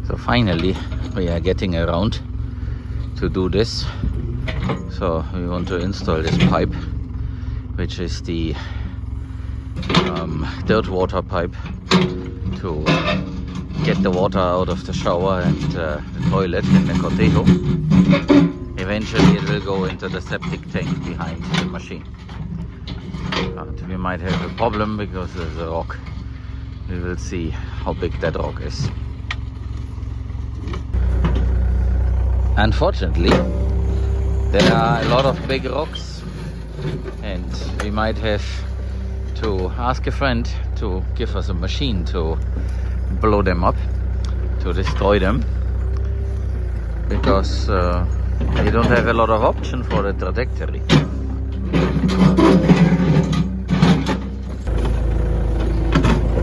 So finally we are getting around to do this. So we want to install this pipe, which is the dirt water pipe to get the water out of the shower and the toilet in the cortejo. Eventually it will go into the septic tank behind the machine. But we might have a problem because there's a rock. We will see how big that rock is. Unfortunately, there are a lot of big rocks, and we might have to ask a friend to give us a machine to blow them up, to destroy them, because we don't have a lot of option for the trajectory.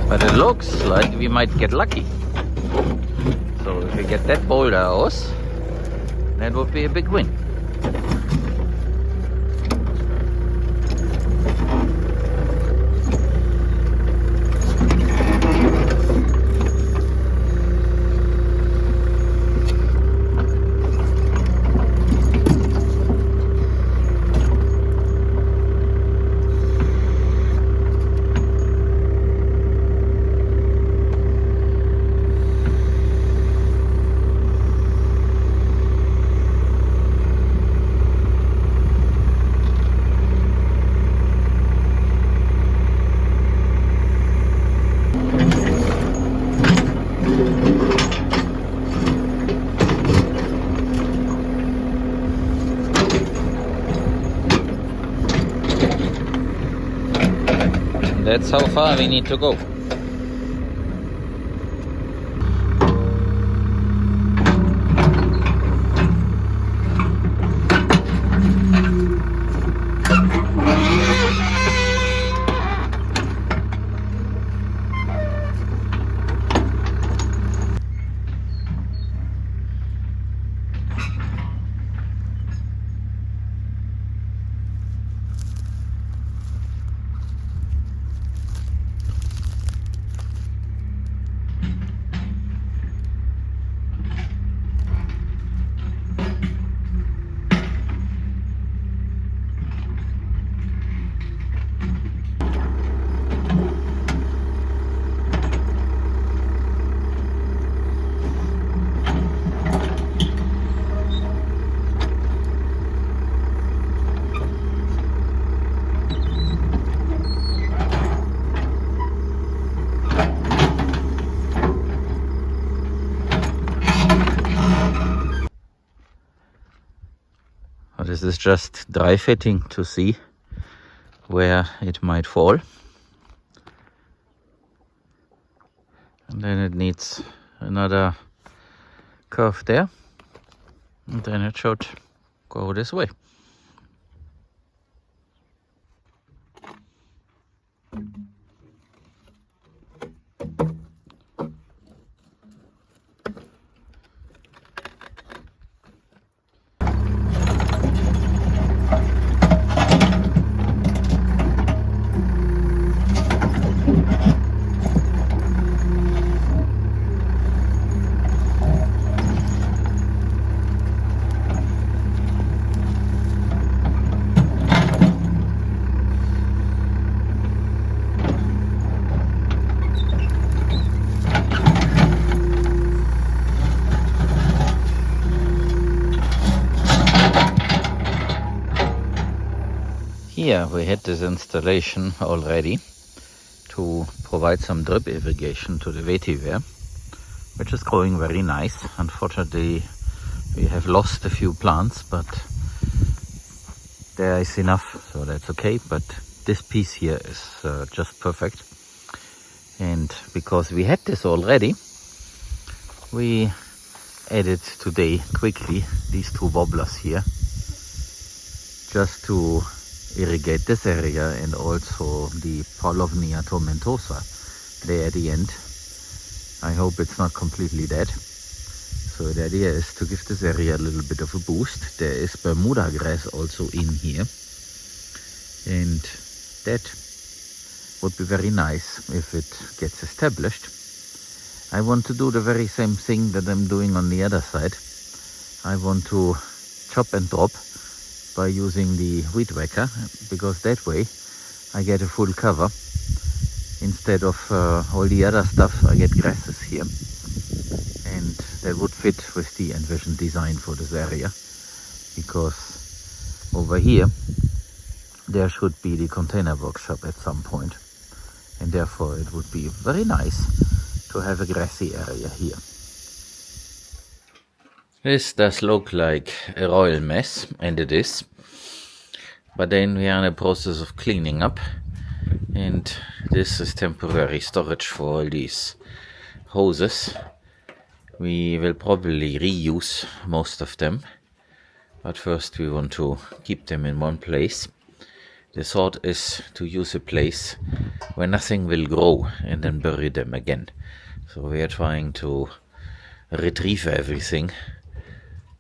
But it looks like we might get lucky. So if we get that boulder out, that would be a big win. That's how far we need to go. This is just dry fitting to see where it might fall. And then it needs another curve there. And then it should go this way. Here we had this installation already to provide some drip irrigation to the vetiver, which is growing very nice. Unfortunately, we have lost a few plants, but there is enough, so that's okay. But this piece here is just perfect. And because we had this already, we added today quickly these two wobblers here, just to irrigate this area and also the Paulownia tomentosa there at the end. I hope it's not completely dead. So the idea is to give this area a little bit of a boost. There is Bermuda grass also in here, and that would be very nice if it gets established. I want to do the very same thing that I'm doing on the other side. I want to chop and drop by using the weed whacker, because that way I get a full cover. Instead of all the other stuff, I get grasses here. And that would fit with the envisioned design for this area, because over here there should be the container workshop at some point, and therefore it would be very nice to have a grassy area here. This does look like a royal mess, and it is, but then we are in a process of cleaning up, and this is temporary storage for all these hoses. We will probably reuse most of them, but first we want to keep them in one place. The thought is to use a place where nothing will grow and then bury them again. So we are trying to retrieve everything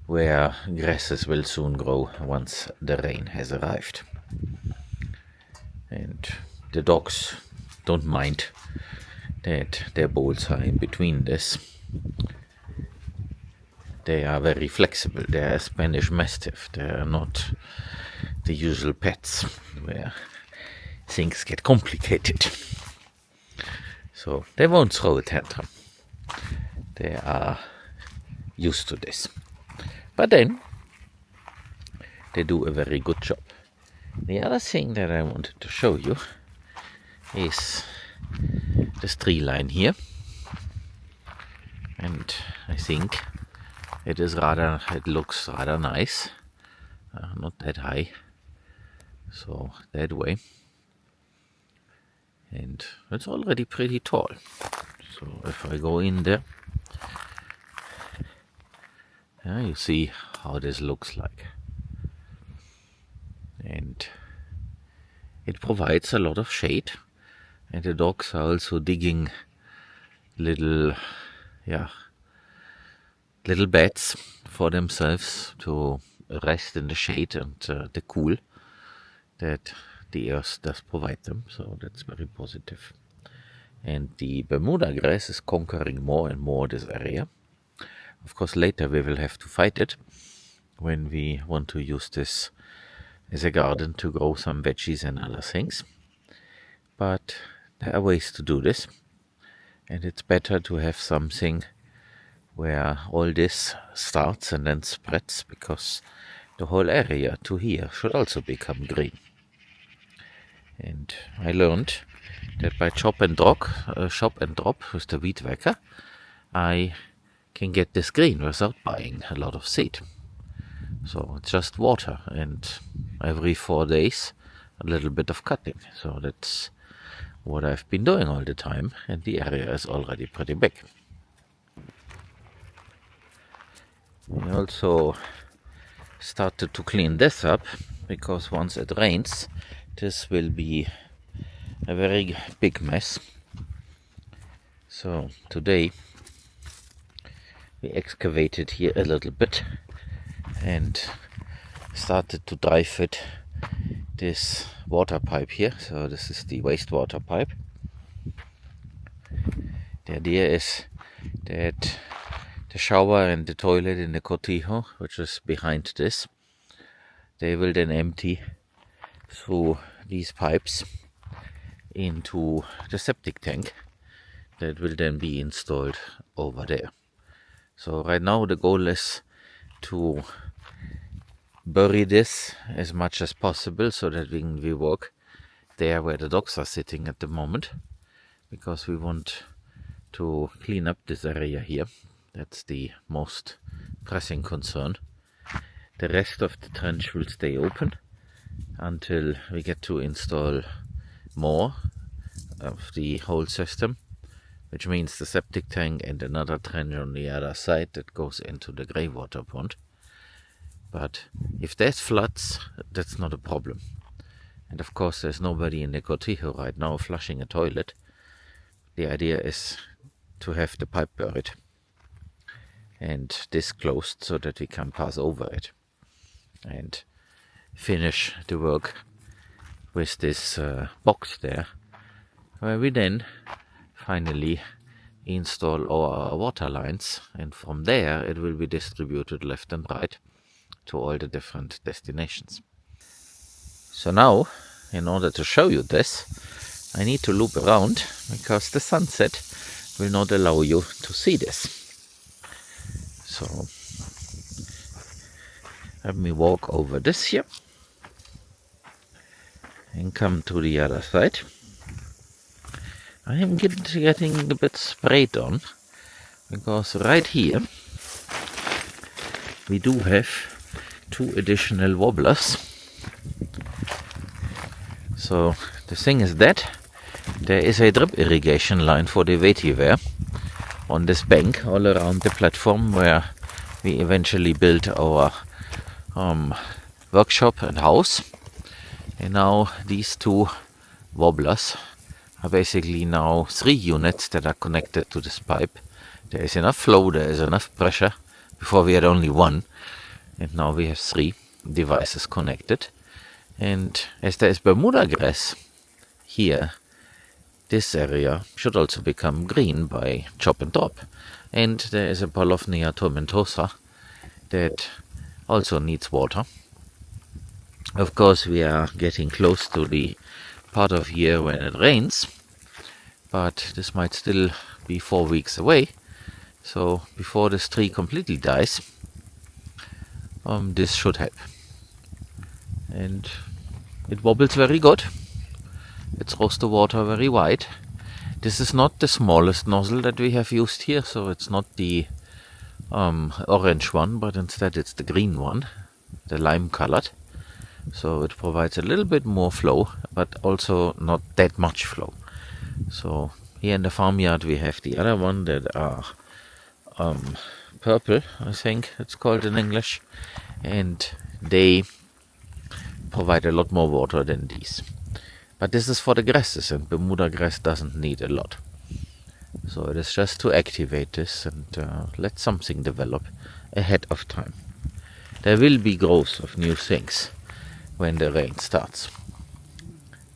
where grasses will soon grow once the rain has arrived. And the dogs don't mind that their bowls are in between this. They are very flexible. They are a Spanish Mastiff. They are not the usual pets where things get complicated. So they won't throw a tantrum. They are used to this. But then they do a very good job. The other thing that I wanted to show you is this tree line here. And I think it looks rather nice. Not that high. So that way. And it's already pretty tall. So if I go in there, you see how this looks like. And it provides a lot of shade, and the dogs are also digging little beds for themselves to rest in the shade and the cool that the earth does provide them. So that's very positive. And the Bermuda grass is conquering more and more this area. Of course, later we will have to fight it when we want to use this as a garden to grow some veggies and other things. But there are ways to do this, and it's better to have something where all this starts and then spreads, because the whole area to here should also become green. And I learned that by chop and drop with the weed whacker, I can get this green without buying a lot of seed. So it's just water, and every 4 days a little bit of cutting. So that's what I've been doing all the time, and the area is already pretty big. We also started to clean this up, because once it rains, this will be a very big mess. So today we excavated here a little bit and started to dry fit this water pipe here. So this is the wastewater pipe. The idea is that the shower and the toilet in the cortijo, which is behind this, they will then empty through these pipes into the septic tank that will then be installed over there. So right now the goal is to bury this as much as possible so that we walk there where the dogs are sitting at the moment, because we want to clean up this area here. That's the most pressing concern. The rest of the trench will stay open until we get to install more of the whole system, which means the septic tank and another trench on the other side that goes into the grey water pond. But if there's floods, that's not a problem. And of course there's nobody in the cortijo right now flushing a toilet. The idea is to have the pipe buried and this closed so that we can pass over it and finish the work with this box there, where we then finally install our water lines, and from there it will be distributed left and right to all the different destinations. So now, in order to show you this, I need to loop around because the sunset will not allow you to see this. So let me walk over this here and come to the other side. I am getting a bit sprayed on because right here we do have 2 additional wobblers. So the thing is that there is a drip irrigation line for the vetiver on this bank all around the platform where we eventually built our workshop and house. And now these 2 wobblers are basically now 3 units that are connected to this pipe. There is enough flow, there is enough pressure. Before we had only 1, and now we have 3 devices connected. And as there is Bermuda grass here, this area should also become green by chop and drop. And there is a Paulownia tomentosa that also needs water. Of course, we are getting close to the part of year when it rains, but this might still be 4 weeks away. So before this tree completely dies, this should help. And it wobbles very good. It throws the water very wide. This is not the smallest nozzle that we have used here, so it's not the orange one, but instead it's the green one, the lime colored. So it provides a little bit more flow, but also not that much flow. So here in the farmyard we have the other one that are purple, I think it's called in English, and they provide a lot more water than these. But this is for the grasses, and Bermuda grass doesn't need a lot. So it is just to activate this and let something develop ahead of time. There will be growth of new things when the rain starts.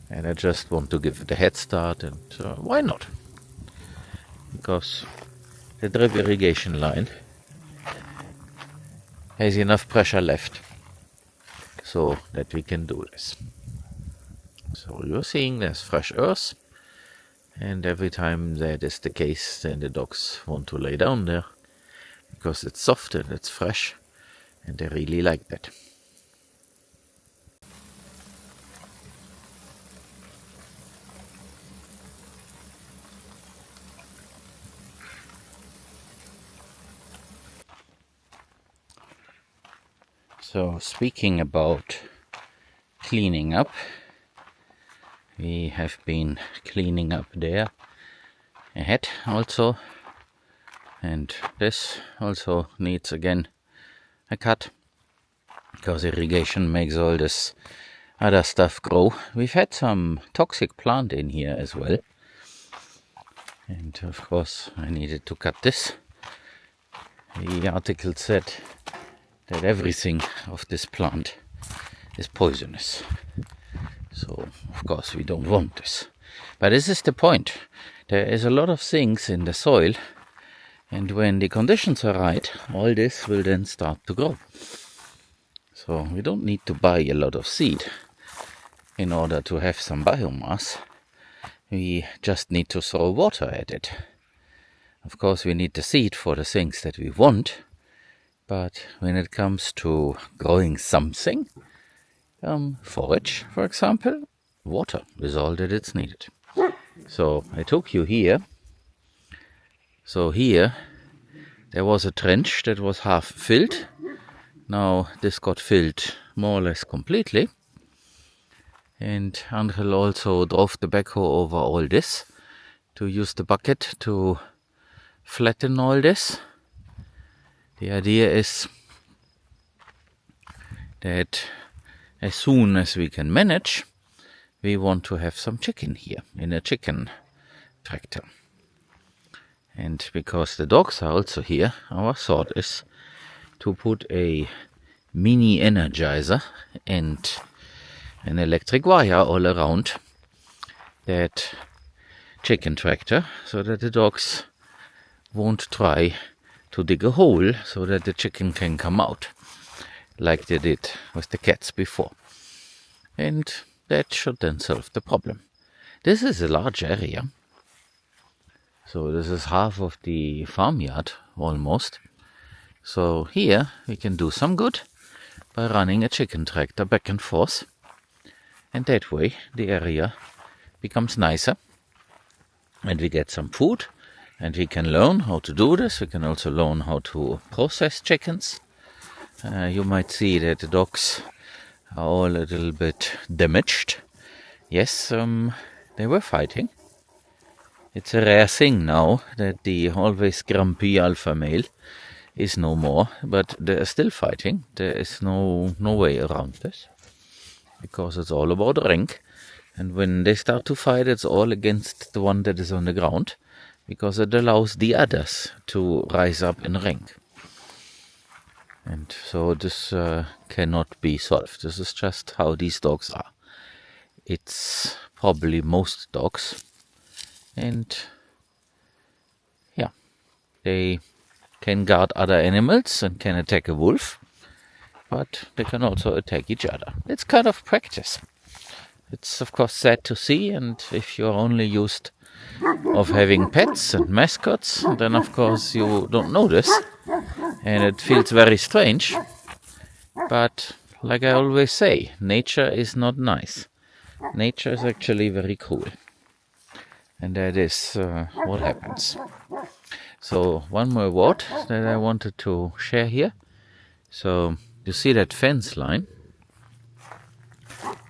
And I just want to give it a head start, and why not? Because the drip irrigation line has enough pressure left so that we can do this. So you're seeing there's fresh earth, and every time that is the case, then the dogs want to lay down there because it's soft and it's fresh, and they really like that. So speaking about cleaning up, we have been cleaning up there ahead also, and this also needs again a cut because irrigation makes all this other stuff grow. We've had some toxic plant in here as well, and of course I needed to cut this. The article said that everything of this plant is poisonous. So, of course, we don't want this. But this is the point. There is a lot of things in the soil, and when the conditions are right, all this will then start to grow. So, we don't need to buy a lot of seed in order to have some biomass. We just need to throw water at it. Of course, we need the seed for the things that we want, but when it comes to growing something, forage, for example, water is all that it's needed. So I took you here. So here there was a trench that was half filled. Now this got filled more or less completely. And Angel also drove the backhoe over all this to use the bucket to flatten all this. The idea is that as soon as we can manage, we want to have some chicken here in a chicken tractor. And because the dogs are also here, our thought is to put a mini energizer and an electric wire all around that chicken tractor so that the dogs won't try to dig a hole so that the chicken can come out, like they did with the cats before. And that should then solve the problem. This is a large area. So this is half of the farmyard, almost. So here we can do some good by running a chicken tractor back and forth. And that way the area becomes nicer. And we get some food. And we can learn how to do this. We can also learn how to process chickens. You might see that the dogs are all a little bit damaged. Yes, they were fighting. It's a rare thing now that the always grumpy alpha male is no more, but they are still fighting. There is no way around this, because it's all about rank. And when they start to fight, it's all against the one that is on the ground, because it allows the others to rise up in rank. And so this cannot be solved. This is just how these dogs are. It's probably most dogs. And yeah, they can guard other animals and can attack a wolf, but they can also attack each other. It's kind of practice. It's of course sad to see, and if you're only used of having pets and mascots, then of course you don't know this, and it feels very strange. But like I always say, nature is not nice. Nature is actually very cruel. And that is what happens. So one more word that I wanted to share here. So you see that fence line,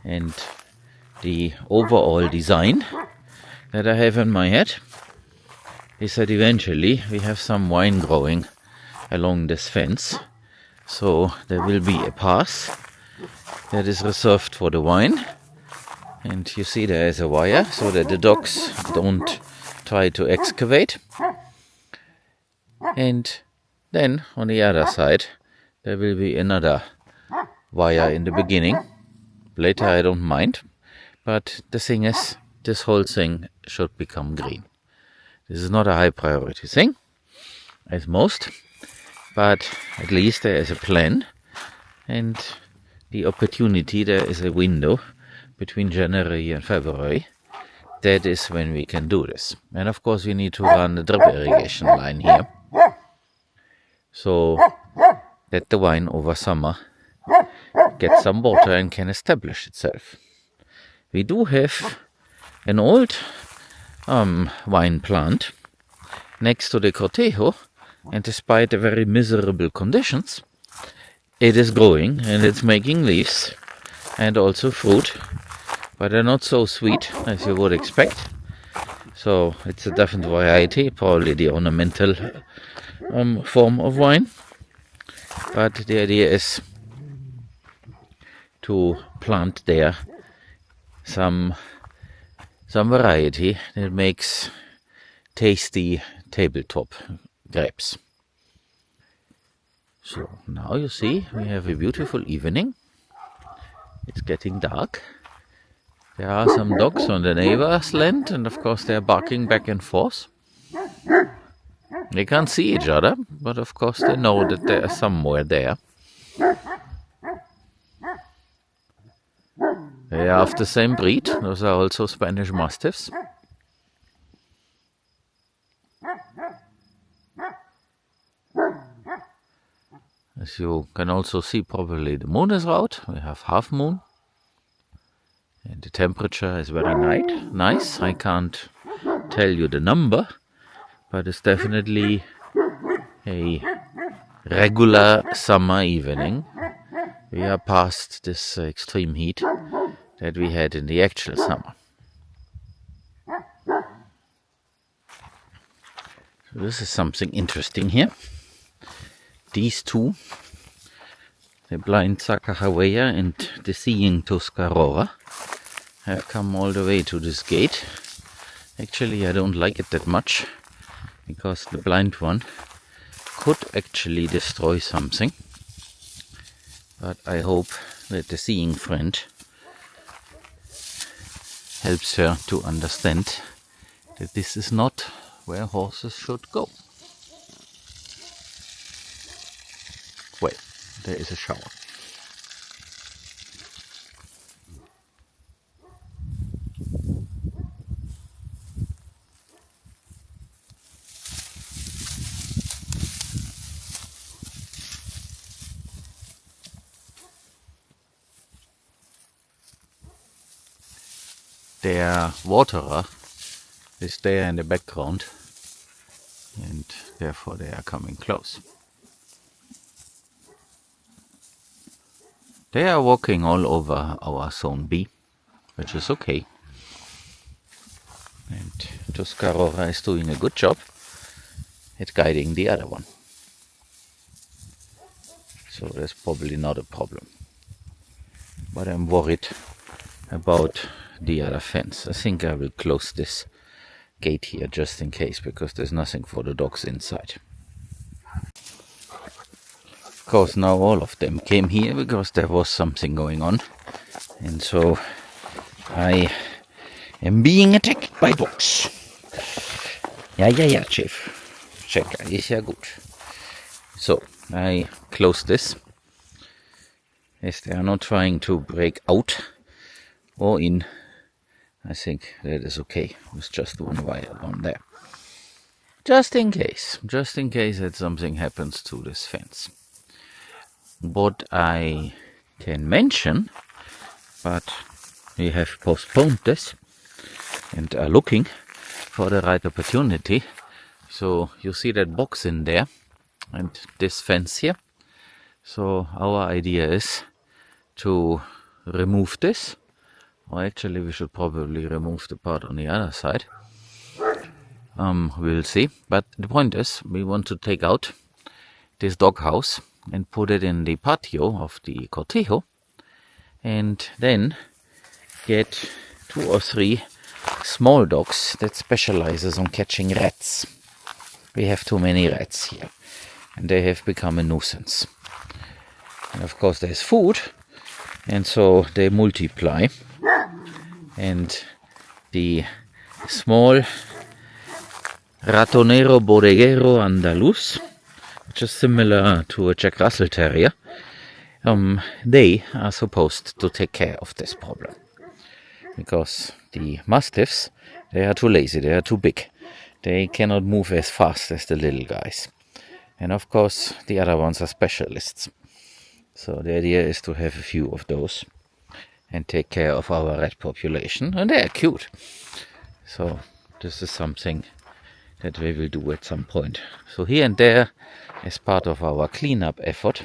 and the overall design that I have in my head is that eventually we have some vine growing along this fence. So there will be a path that is reserved for the vine. And you see there is a wire so that the dogs don't try to excavate. And then on the other side there will be another wire in the beginning. Later I don't mind. But the thing is, this whole thing should become green. This is not a high priority thing, as most. But at least there is a plan. And the opportunity, there is a window between January and February. That is when we can do this. And of course we need to run the drip irrigation line here, so that the vine over summer gets some water and can establish itself. We do have an old vine plant next to the cortejo, and despite the very miserable conditions, it is growing and it's making leaves and also fruit. But they're not so sweet as you would expect. So it's a different variety, probably the ornamental form of wine. But the idea is to plant there some variety that makes tasty tabletop grapes. So now you see we have a beautiful evening. It's getting dark. There are some dogs on the neighbor's land, and of course they're barking back and forth. They can't see each other, but of course they know that they are somewhere there. They are of the same breed. Those are also Spanish Mastiffs. As you can also see, probably the moon is out. We have half moon. And the temperature is very nice. I can't tell you the number, but it's definitely a regular summer evening. We are past this extreme heat that we had in the actual summer. So this is something interesting here. These two, the blind Sacahueya and the seeing Tuscarora, have come all the way to this gate. Actually, I don't like it that much, because the blind one could actually destroy something. But I hope that the seeing friend helps her to understand that this is not where horses should go. there is a shower. Their waterer is there in the background, and therefore they are coming close. They are walking all over our zone B, which is okay. And Tuscarora is doing a good job at guiding the other one. So that's probably not a problem. But I'm worried about the other fence. I think I will close this gate here just in case, because there's nothing for the dogs inside. Of course, now all of them came here because there was something going on, and so I am being attacked by dogs. Ja, Chef. Checker, ist ja gut. So, I close this, as they are not trying to break out or in. I think that is okay with just one wire on there. Just in case that something happens to this fence. What I can mention, but we have postponed this and are looking for the right opportunity. So you see that box in there and this fence here. So our idea is to remove this, or actually we should probably remove the part on the other side. We'll see, but the point is we want to take out this doghouse and put it in the patio of the cortijo, and then get 2 or 3 small dogs that specializes on catching rats. We have too many rats here, and they have become a nuisance. And of course there's food, and so they multiply, and the small Ratonero Bodeguero Andaluz, which is similar to a Jack Russell Terrier, they are supposed to take care of this problem. Because the Mastiffs, they are too lazy, they are too big. They cannot move as fast as the little guys. And of course, the other ones are specialists. So the idea is to have a few of those and take care of our rat population. And they are cute. So this is something that we will do at some point. So here and there, as part of our cleanup effort,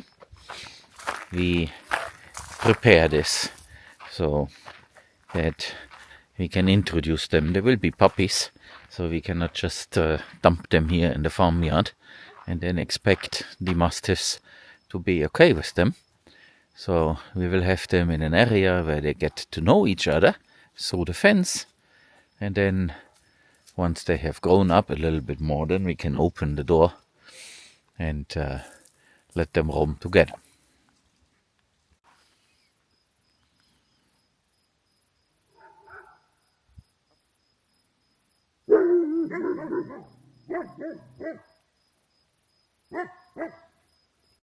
we prepare this so that we can introduce them. There will be puppies, so we cannot just dump them here in the farmyard and then expect the mastiffs to be okay with them. So we will have them in an area where they get to know each other through the fence, and then once they have grown up a little bit more, then we can open the door and let them roam together.